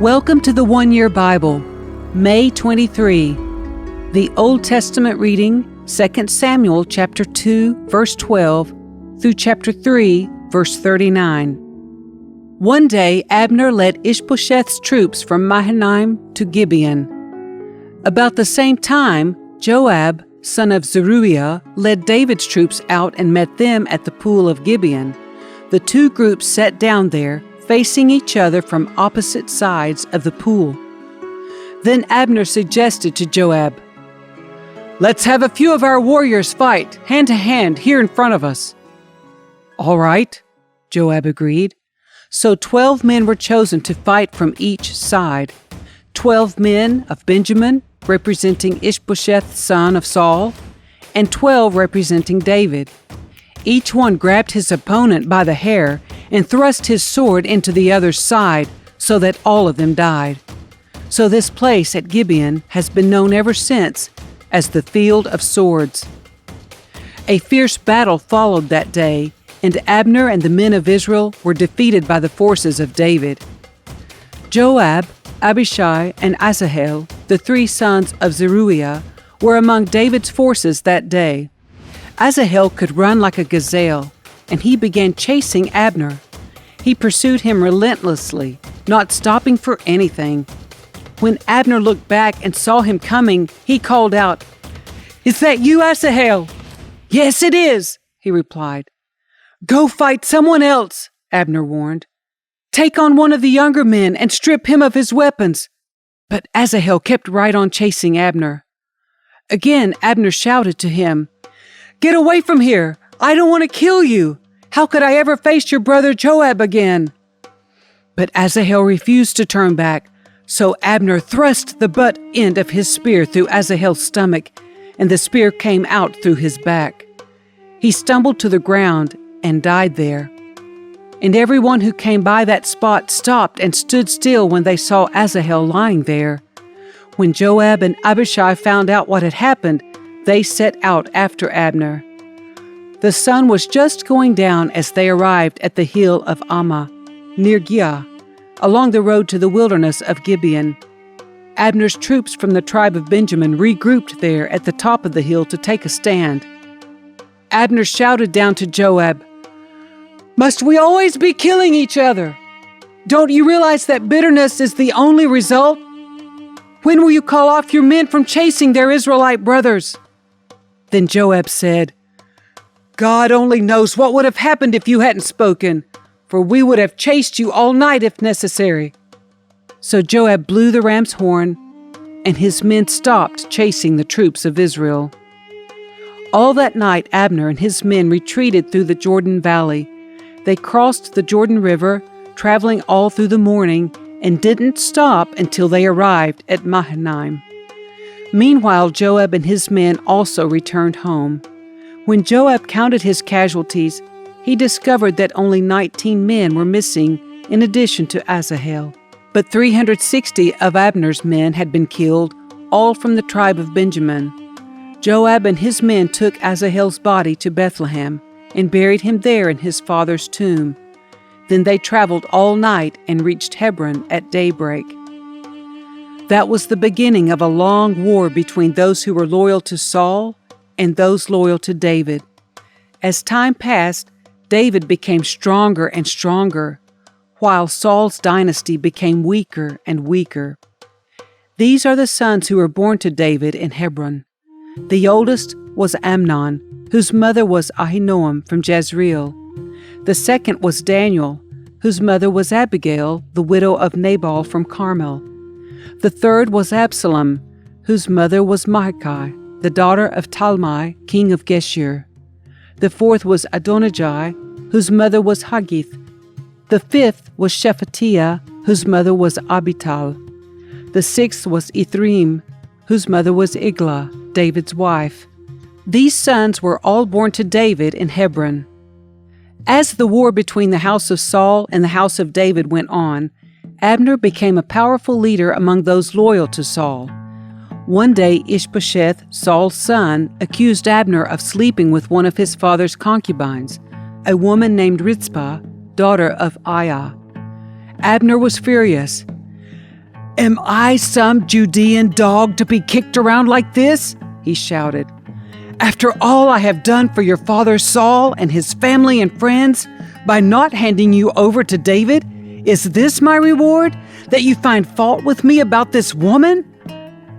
Welcome to the One Year Bible, May 23. The Old Testament reading, 2 Samuel chapter 2, verse 12, through chapter 3, verse 39. One day Abner led Ishbosheth's troops from Mahanaim to Gibeon. About the same time, Joab, son of Zeruiah, led David's troops out and met them at the pool of Gibeon. The two groups sat down there, facing each other from opposite sides of the pool. Then Abner suggested to Joab, "Let's have a few of our warriors fight, hand to hand, here in front of us." "All right," Joab agreed. So 12 men were chosen to fight from each side. 12 men of Benjamin, representing Ishbosheth, son of Saul, and 12 representing David. Each one grabbed his opponent by the hair and thrust his sword into the other's side so that all of them died. So this place at Gibeon has been known ever since as the Field of Swords. A fierce battle followed that day, and Abner and the men of Israel were defeated by the forces of David. Joab, Abishai, and Asahel, the three sons of Zeruiah, were among David's forces that day. Asahel could run like a gazelle, and he began chasing Abner. He pursued him relentlessly, not stopping for anything. When Abner looked back and saw him coming, he called out, "Is that you, Asahel?" "Yes, it is," he replied. "Go fight someone else," Abner warned. "Take on one of the younger men and strip him of his weapons." But Asahel kept right on chasing Abner. Again, Abner shouted to him, "Get away from here! I don't want to kill you! How could I ever face your brother Joab again?" But Asahel refused to turn back, so Abner thrust the butt end of his spear through Asahel's stomach, and the spear came out through his back. He stumbled to the ground and died there. And everyone who came by that spot stopped and stood still when they saw Asahel lying there. When Joab and Abishai found out what had happened, they set out after Abner. The sun was just going down as they arrived at the hill of Ammah, near Giah, along the road to the wilderness of Gibeon. Abner's troops from the tribe of Benjamin regrouped there at the top of the hill to take a stand. Abner shouted down to Joab, "Must we always be killing each other? Don't you realize that bitterness is the only result? When will you call off your men from chasing their Israelite brothers?" Then Joab said, "God only knows what would have happened if you hadn't spoken, for we would have chased you all night if necessary." So Joab blew the ram's horn, and his men stopped chasing the troops of Israel. All that night Abner and his men retreated through the Jordan Valley. They crossed the Jordan River, traveling all through the morning, and didn't stop until they arrived at Mahanaim. Meanwhile, Joab and his men also returned home. When Joab counted his casualties, he discovered that only 19 men were missing in addition to Asahel. But 360 of Abner's men had been killed, all from the tribe of Benjamin. Joab and his men took Asahel's body to Bethlehem and buried him there in his father's tomb. Then they traveled all night and reached Hebron at daybreak. That was the beginning of a long war between those who were loyal to Saul and those loyal to David. As time passed, David became stronger and stronger, while Saul's dynasty became weaker and weaker. These are the sons who were born to David in Hebron. The oldest was Amnon, whose mother was Ahinoam from Jezreel. The second was Daniel, whose mother was Abigail, the widow of Nabal from Carmel. The third was Absalom, whose mother was Maachah, the daughter of Talmai, king of Geshur. The fourth was Adonijah, whose mother was Haggith. The fifth was Shephatiah, whose mother was Abital. The sixth was Ithream, whose mother was Eglah, David's wife. These sons were all born to David in Hebron. As the war between the house of Saul and the house of David went on, Abner became a powerful leader among those loyal to Saul. One day Ishbosheth, Saul's son, accused Abner of sleeping with one of his father's concubines, a woman named Rizpah, daughter of Aiah. Abner was furious. "Am I some Judean dog to be kicked around like this?" he shouted. "After all I have done for your father Saul and his family and friends, by not handing you over to David, is this my reward, that you find fault with me about this woman?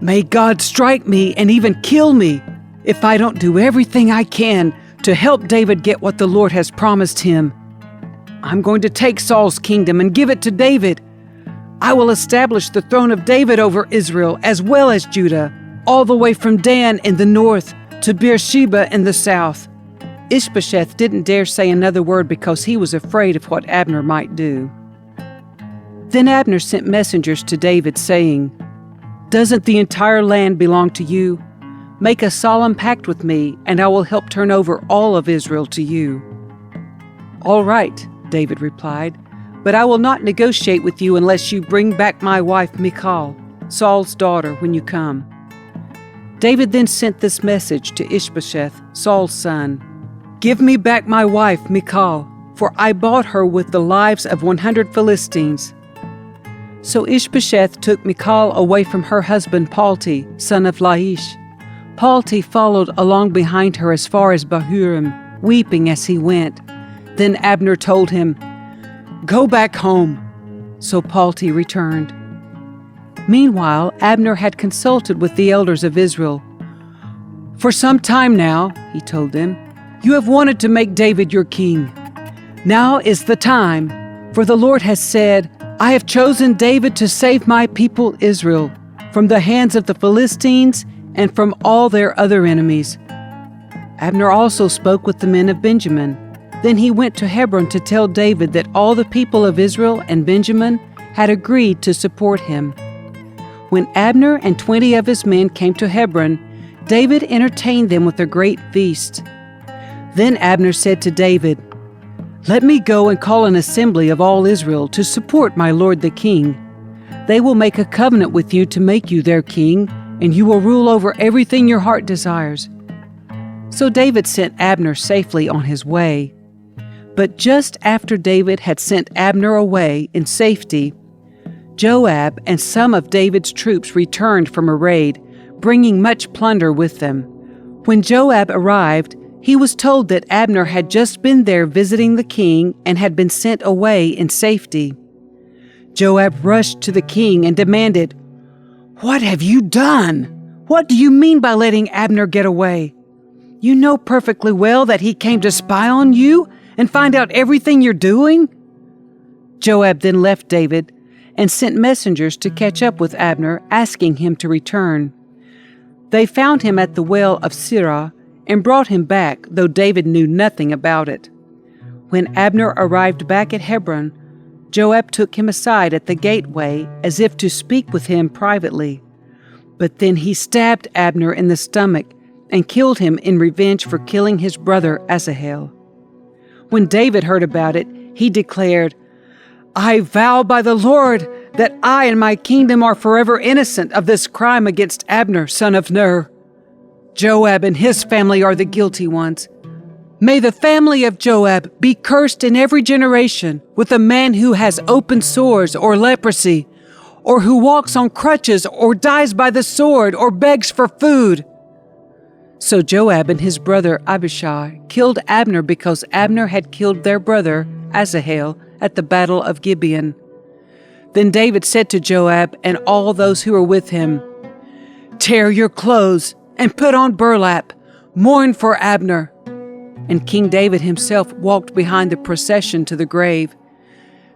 May God strike me and even kill me if I don't do everything I can to help David get what the Lord has promised him. I'm going to take Saul's kingdom and give it to David. I will establish the throne of David over Israel as well as Judah, all the way from Dan in the north to Beersheba in the south." Ishbosheth didn't dare say another word because he was afraid of what Abner might do. Then Abner sent messengers to David, saying, "Doesn't the entire land belong to you? Make a solemn pact with me, and I will help turn over all of Israel to you." "All right," David replied, "but I will not negotiate with you unless you bring back my wife Michal, Saul's daughter, when you come." David then sent this message to Ishbosheth, Saul's son: "Give me back my wife Michal, for I bought her with the lives of 100 Philistines." So Ishbosheth took Michal away from her husband Palti, son of Laish. Palti followed along behind her as far as Bahurim, weeping as he went. Then Abner told him, "Go back home." So Palti returned. Meanwhile, Abner had consulted with the elders of Israel. "For some time now," he told them, "you have wanted to make David your king. Now is the time, for the Lord has said, 'I have chosen David to save my people Israel from the hands of the Philistines and from all their other enemies.'" Abner also spoke with the men of Benjamin. Then he went to Hebron to tell David that all the people of Israel and Benjamin had agreed to support him. When Abner and 20 of his men came to Hebron, David entertained them with a great feast. Then Abner said to David, "Let me go and call an assembly of all Israel to support my lord the king. They will make a covenant with you to make you their king, and you will rule over everything your heart desires." So David sent Abner safely on his way. But just after David had sent Abner away in safety, Joab and some of David's troops returned from a raid, bringing much plunder with them. When Joab arrived, he was told that Abner had just been there visiting the king and had been sent away in safety. Joab rushed to the king and demanded, "What have you done? What do you mean by letting Abner get away? You know perfectly well that he came to spy on you and find out everything you're doing." Joab then left David and sent messengers to catch up with Abner, asking him to return. They found him at the well of Sirah and brought him back, though David knew nothing about it. When Abner arrived back at Hebron, Joab took him aside at the gateway as if to speak with him privately. But then he stabbed Abner in the stomach and killed him in revenge for killing his brother Asahel. When David heard about it, he declared, "I vow by the Lord that I and my kingdom are forever innocent of this crime against Abner, son of Ner. Joab and his family are the guilty ones. May the family of Joab be cursed in every generation with a man who has open sores or leprosy, or who walks on crutches or dies by the sword or begs for food." So Joab and his brother Abishai killed Abner because Abner had killed their brother Asahel at the battle of Gibeon. Then David said to Joab and all those who were with him, "Tear your clothes and put on burlap. Mourn for Abner." And King David himself walked behind the procession to the grave.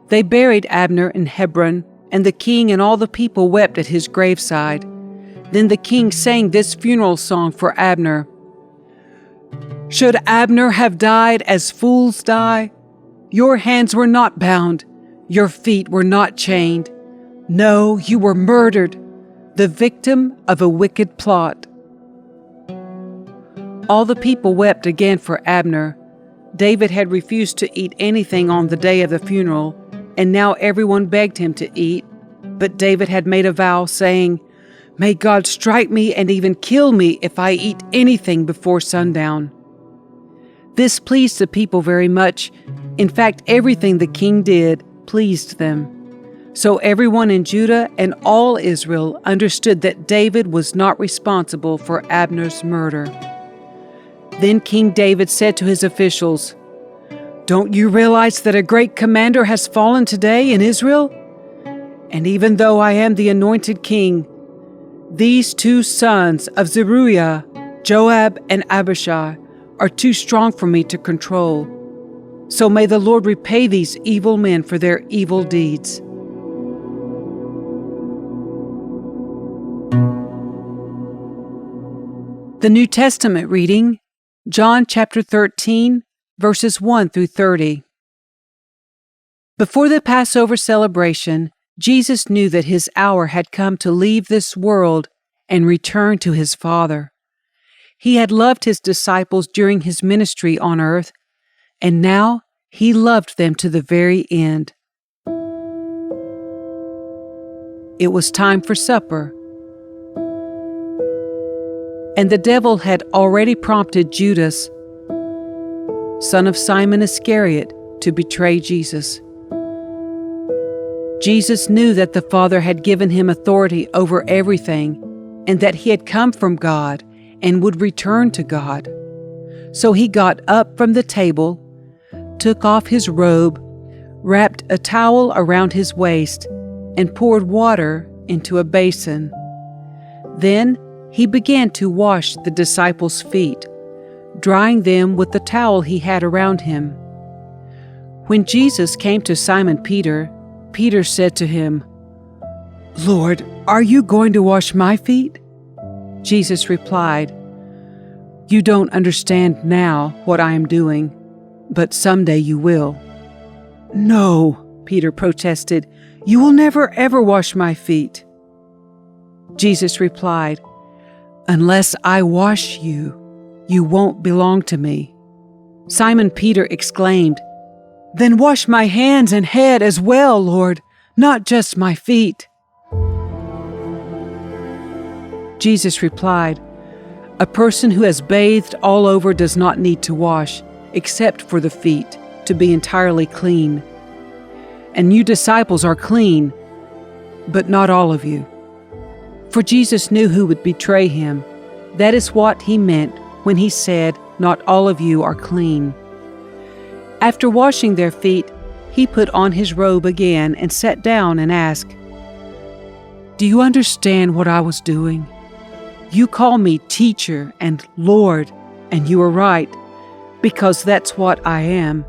They buried Abner in Hebron, and the king and all the people wept at his graveside. Then the king sang this funeral song for Abner. "Should Abner have died as fools die? Your hands were not bound, your feet were not chained. No, you were murdered, the victim of a wicked plot." All the people wept again for Abner. David had refused to eat anything on the day of the funeral, and now everyone begged him to eat. But David had made a vow, saying, "May God strike me and even kill me if I eat anything before sundown." This pleased the people very much. In fact, everything the king did pleased them. So everyone in Judah and all Israel understood that David was not responsible for Abner's murder. Then King David said to his officials, "Don't you realize that a great commander has fallen today in Israel? And even though I am the anointed king, these two sons of Zeruiah, Joab and Abishai, are too strong for me to control. So may the Lord repay these evil men for their evil deeds." The New Testament reading, John chapter 13, verses 1 through 30. Before the Passover celebration, Jesus knew that his hour had come to leave this world and return to his Father. He had loved his disciples during his ministry on earth, and now he loved them to the very end. It was time for supper, and the devil had already prompted Judas, son of Simon Iscariot, to betray Jesus. Jesus knew that the Father had given him authority over everything, and that he had come from God and would return to God. So he got up from the table, took off his robe, wrapped a towel around his waist, and poured water into a basin. Then he began to wash the disciples' feet, drying them with the towel he had around him. When Jesus came to Simon Peter, Peter said to him, "Lord, are you going to wash my feet?" Jesus replied, "You don't understand now what I am doing, but someday you will." "No," Peter protested, "you will never ever wash my feet." Jesus replied, "Unless I wash you, you won't belong to me." Simon Peter exclaimed, "Then wash my hands and head as well, Lord, not just my feet." Jesus replied, "A person who has bathed all over does not need to wash, except for the feet, to be entirely clean. And you disciples are clean, but not all of you." For Jesus knew who would betray him. That is what he meant when he said, "Not all of you are clean." After washing their feet, he put on his robe again and sat down and asked, "Do you understand what I was doing? You call me teacher and Lord, and you are right, because that's what I am.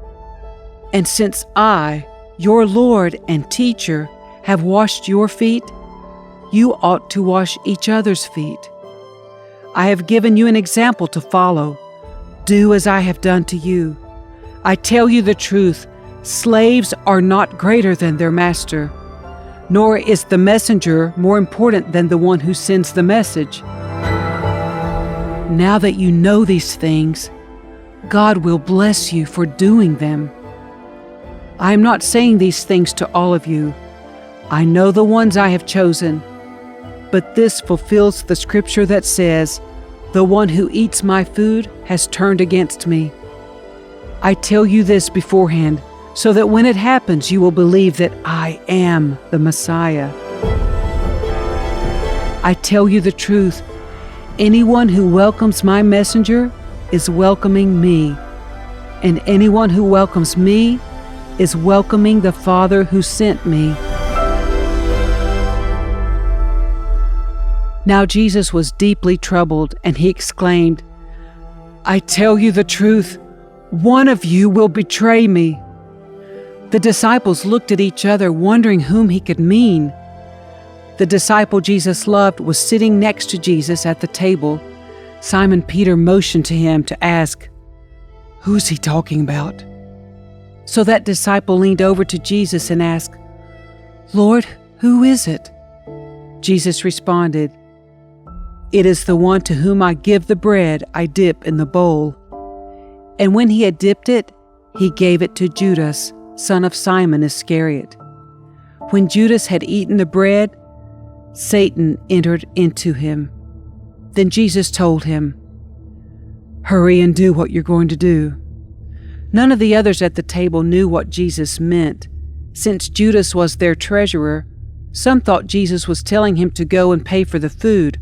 And since I, your Lord and teacher, have washed your feet, you ought to wash each other's feet. I have given you an example to follow. Do as I have done to you. I tell you the truth, slaves are not greater than their master, nor is the messenger more important than the one who sends the message. Now that you know these things, God will bless you for doing them. I am not saying these things to all of you. I know the ones I have chosen. But this fulfills the scripture that says, 'The one who eats my food has turned against me.' I tell you this beforehand, so that when it happens you will believe that I am the Messiah. I tell you the truth, anyone who welcomes my messenger is welcoming me, and anyone who welcomes me is welcoming the Father who sent me." Now Jesus was deeply troubled, and he exclaimed, "I tell you the truth, one of you will betray me." The disciples looked at each other, wondering whom he could mean. The disciple Jesus loved was sitting next to Jesus at the table. Simon Peter motioned to him to ask, "Who's he talking about?" So that disciple leaned over to Jesus and asked, "Lord, who is it?" Jesus responded, "It is the one to whom I give the bread I dip in the bowl." And when he had dipped it, he gave it to Judas, son of Simon Iscariot. When Judas had eaten the bread, Satan entered into him. Then Jesus told him, "Hurry and do what you're going to do." None of the others at the table knew what Jesus meant. Since Judas was their treasurer, some thought Jesus was telling him to go and pay for the food,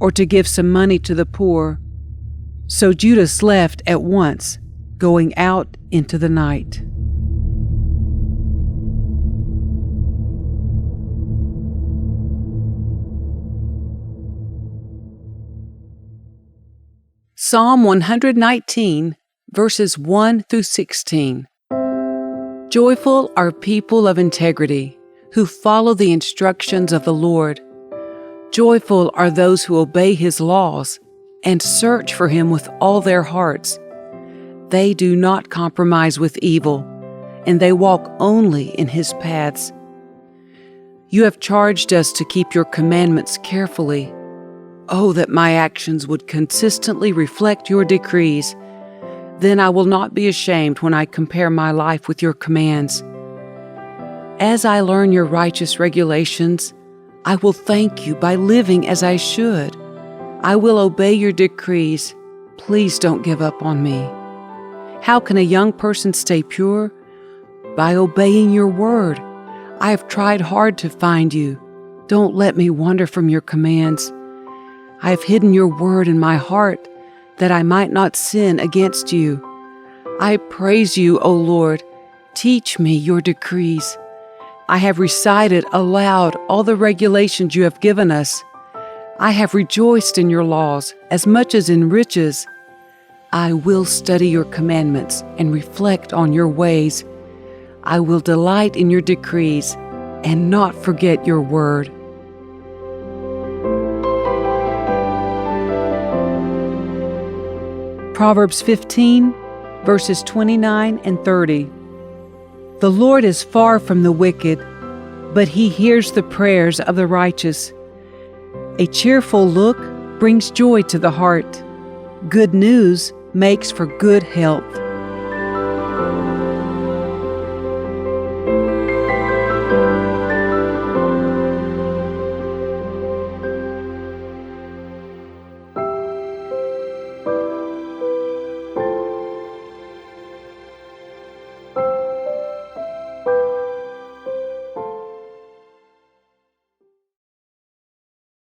or to give some money to the poor. So Judas left at once, going out into the night. Psalm 119, verses 1 through 16. Joyful are people of integrity, who follow the instructions of the Lord. Joyful are those who obey His laws and search for Him with all their hearts. They do not compromise with evil, and they walk only in His paths. You have charged us to keep your commandments carefully. Oh, that my actions would consistently reflect your decrees. Then I will not be ashamed when I compare my life with your commands. As I learn your righteous regulations, I will thank you by living as I should. I will obey your decrees. Please don't give up on me. How can a young person stay pure? By obeying your word. I have tried hard to find you. Don't let me wander from your commands. I have hidden your word in my heart, that I might not sin against you. I praise you, O Lord. Teach me your decrees. I have recited aloud all the regulations you have given us. I have rejoiced in your laws as much as in riches. I will study your commandments and reflect on your ways. I will delight in your decrees and not forget your word. Proverbs 15, verses 29 and 30. The Lord is far from the wicked, but He hears the prayers of the righteous. A cheerful look brings joy to the heart. Good news makes for good health.